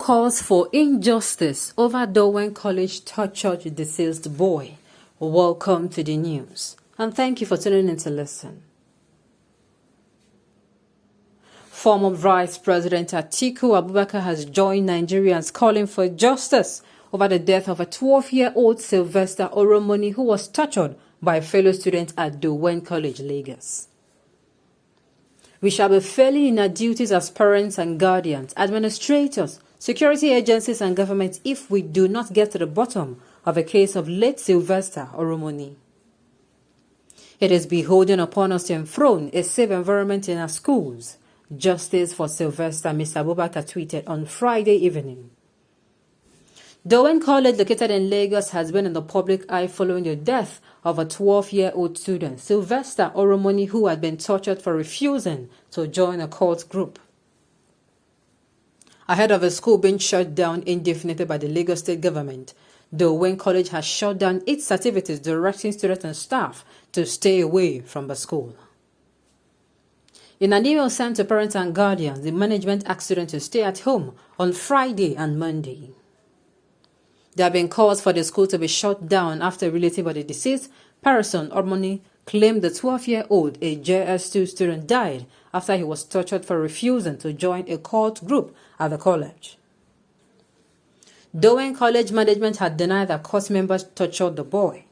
calls for injustice over Dowen College tortured deceased boy. Welcome to the news, and thank you for tuning in to listen. Former Vice President Atiku Abubakar has joined Nigerians calling for justice over the death of a 12-year-old Sylvester Oromoni who was tortured by a fellow student at Dowen College, Lagos. We shall be failing in our duties as parents and guardians, administrators, security agencies and government if we do not get to the bottom of a case of late Sylvester Oromoni. It is beholden upon us to enthrone a safe environment in our schools. Justice for Sylvester, Mr. Abubakar tweeted on Friday evening. Dowen College, located in Lagos, has been in the public eye following the death of a 12-year-old student, Sylvester Oromoni, who had been tortured for refusing to join a cult group. Ahead of the school being shut down indefinitely by the Lagos state government, Dowen College has shut down its activities, directing students and staff to stay away from the school. In an email sent to parents and guardians, the management asked students to stay at home on Friday and Monday. There have been calls for the school to be shut down after a relative of the deceased person, Oromoni, claimed the 12-year-old, a JS2 student, died after he was tortured for refusing to join a cult group at the college. Dowen College management had denied that cult members tortured the boy.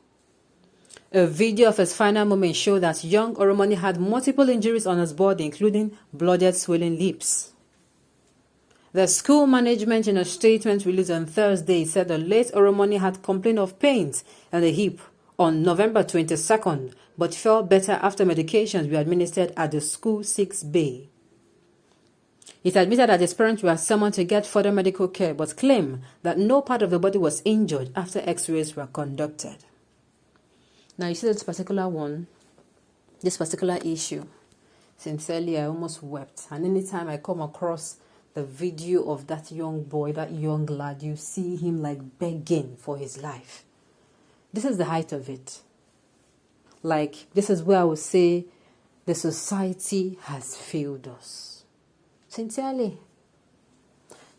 A video of his final moments showed that young Oromoni had multiple injuries on his body, including blooded, swollen lips. The school management, in a statement released on Thursday, said the late Oromoni had complained of pains in the hip on November 22nd, but felt better after medications were administered at the school 6 bay. It admitted that his parents were summoned to get further medical care, but claimed that no part of the body was injured after x-rays were conducted. Now, you see this particular issue. Sincerely, I almost wept. And anytime I come across the video of that young boy, that young lad, you see him like begging for his life. This is the height of it. Like, this is where I would say the society has failed us. Sincerely.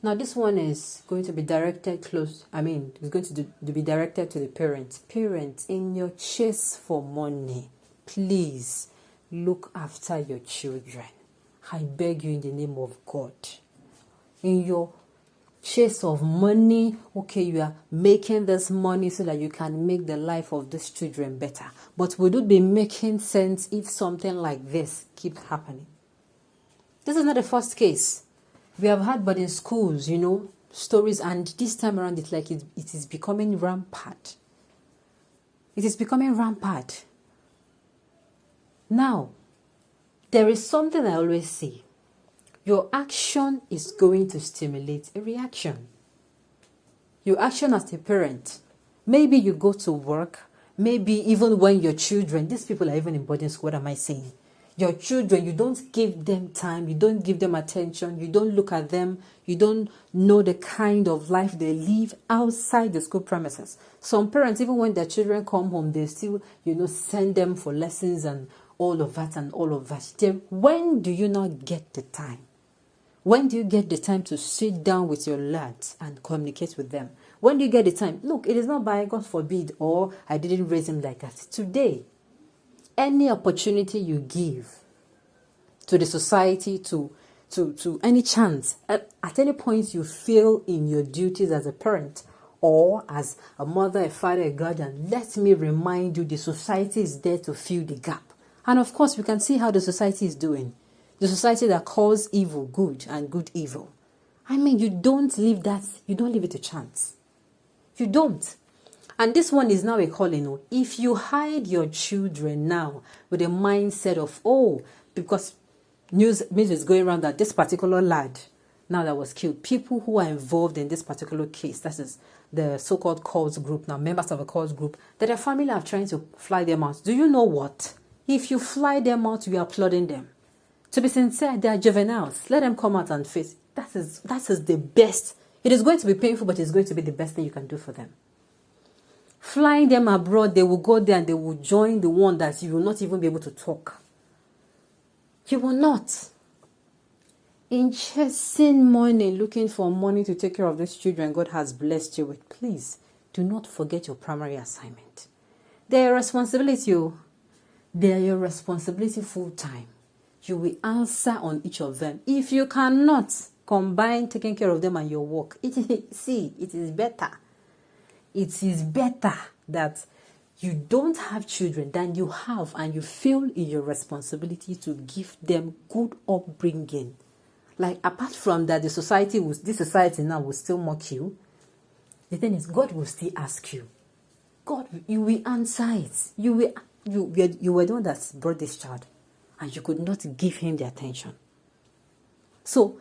Now, this one is going to be directed it's going to be directed to the parents. Parents, in your chase for money, please look after your children. I beg you in the name of God. In your chase of money, okay, you are making this money so that you can make the life of these children better. But would it be making sense if something like this keeps happening? This is not the first case. We have had boarding schools, stories, and this time around it's like it is becoming rampant. It is becoming rampant. Now, there is something I always say. Your action is going to stimulate a reaction. Your action as a parent, maybe you go to work, maybe even when your children, these people are even in boarding school, what am I saying? Your children, you don't give them time, you don't give them attention, you don't look at them, you don't know the kind of life they live outside the school premises. Some parents, even when their children come home, they still, send them for lessons and all of that. Then when do you not get the time? When do you get the time to sit down with your lads and communicate with them? When do you get the time? Look, it is not by God forbid, or I didn't raise him like that. Today, any opportunity you give to the society, to any chance, at any point you feel in your duties as a parent or as a mother, a father, a guardian, let me remind you the society is there to fill the gap. And of course, we can see how the society is doing. The society that calls evil good and good evil. You don't leave it a chance. You don't. And this one is now a calling. If you hide your children now with a mindset of, because news is going around that this particular lad, now that was killed, people who are involved in this particular case, that is the so-called cult group now, members of a cult group, that their family are trying to fly them out. Do you know what? If you fly them out, you are applauding them. To be sincere, they are juveniles. Let them come out and face. That is the best. It is going to be painful, but it's going to be the best thing you can do for them. Flying them abroad, they will go there and they will join the one that you will not even be able to talk. You will not. in chasing money, looking for money to take care of those children God has blessed you with, please do not forget your primary assignment. They are responsibility. They are your responsibility full time. You will answer on each of them. If you cannot combine taking care of them and your work, it is better. It is better that you don't have children than you have and you feel in your responsibility to give them good upbringing. Like, apart from that, this society now will still mock you. The thing is, God will still ask you. God, you will answer it. You were the one that brought this child, and you could not give him the attention. So,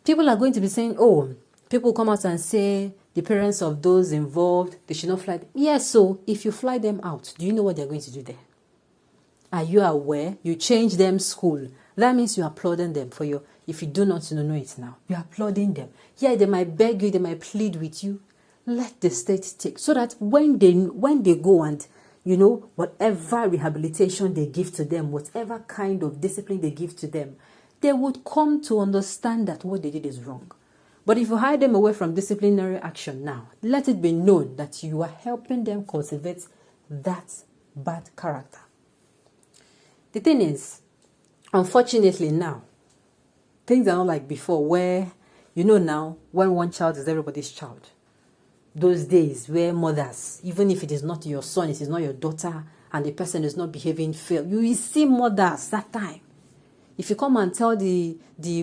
people are going to be saying, oh, people come out and say the parents of those involved, they should not fly. Yes, so if you fly them out, do you know what they're going to do there? Are you aware? You change them school. That means you're applauding them for your, if you do not know it now, you're applauding them. Yeah, they might beg you, they might plead with you. Let the state take, so that when they go and, whatever rehabilitation they give to them, whatever kind of discipline they give to them, they would come to understand that what they did is wrong. But if you hide them away from disciplinary action now, let it be known that you are helping them cultivate that bad character. The thing is, unfortunately now, things are not like before where, now, when one child is everybody's child. Those days where mothers, even if it is not your son, it is not your daughter, and the person is not behaving fair, you will see mothers that time. If you come and tell the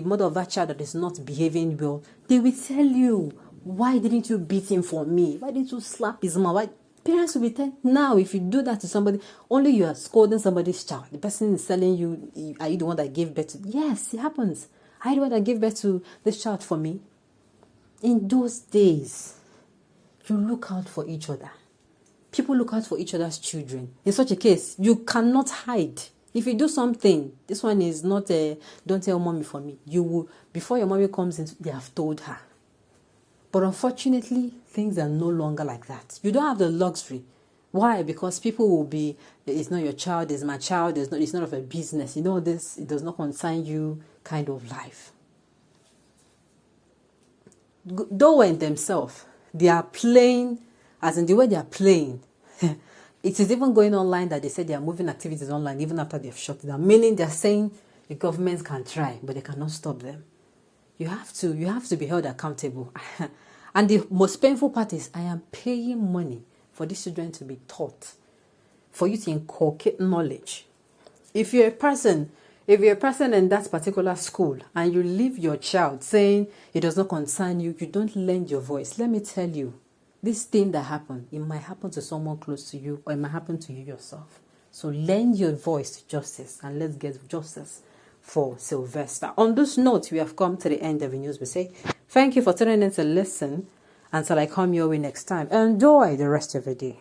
mother of that child that is not behaving well, they will tell you, why didn't you beat him for me? Why didn't you slap his mom? Why? Parents will be telling, now if you do that to somebody, only you are scolding somebody's child. The person is telling you, are you the one that gave birth to? Yes, it happens. Are you the one that gave birth to this child for me? In those days, you look out for each other. People look out for each other's children. In such a case, you cannot hide. If you do something, this one is not don't tell mommy for me. You will, before your mommy comes in, they have told her. But unfortunately, things are no longer like that. You don't have the luxury. Why? Because people will be, it's not your child, it's my child, it's not of a business. This, it does not concern you kind of life. Dowen themselves, they are playing, as in the way they are playing. It is even going online that they said they are moving activities online even after they've shut it down. Meaning they're saying the government can try, but they cannot stop them. You have to be held accountable. And the most painful part is I am paying money for these children to be taught, for you to inculcate knowledge. If you're a person in that particular school and you leave your child saying it does not concern you, you don't lend your voice. Let me tell you, this thing that happened, it might happen to someone close to you or it might happen to you yourself. So lend your voice to justice and let's get justice for Sylvester. On this note, we have come to the end of the news. We say thank you for tuning in to listen. Until I come your way next time, enjoy the rest of the day.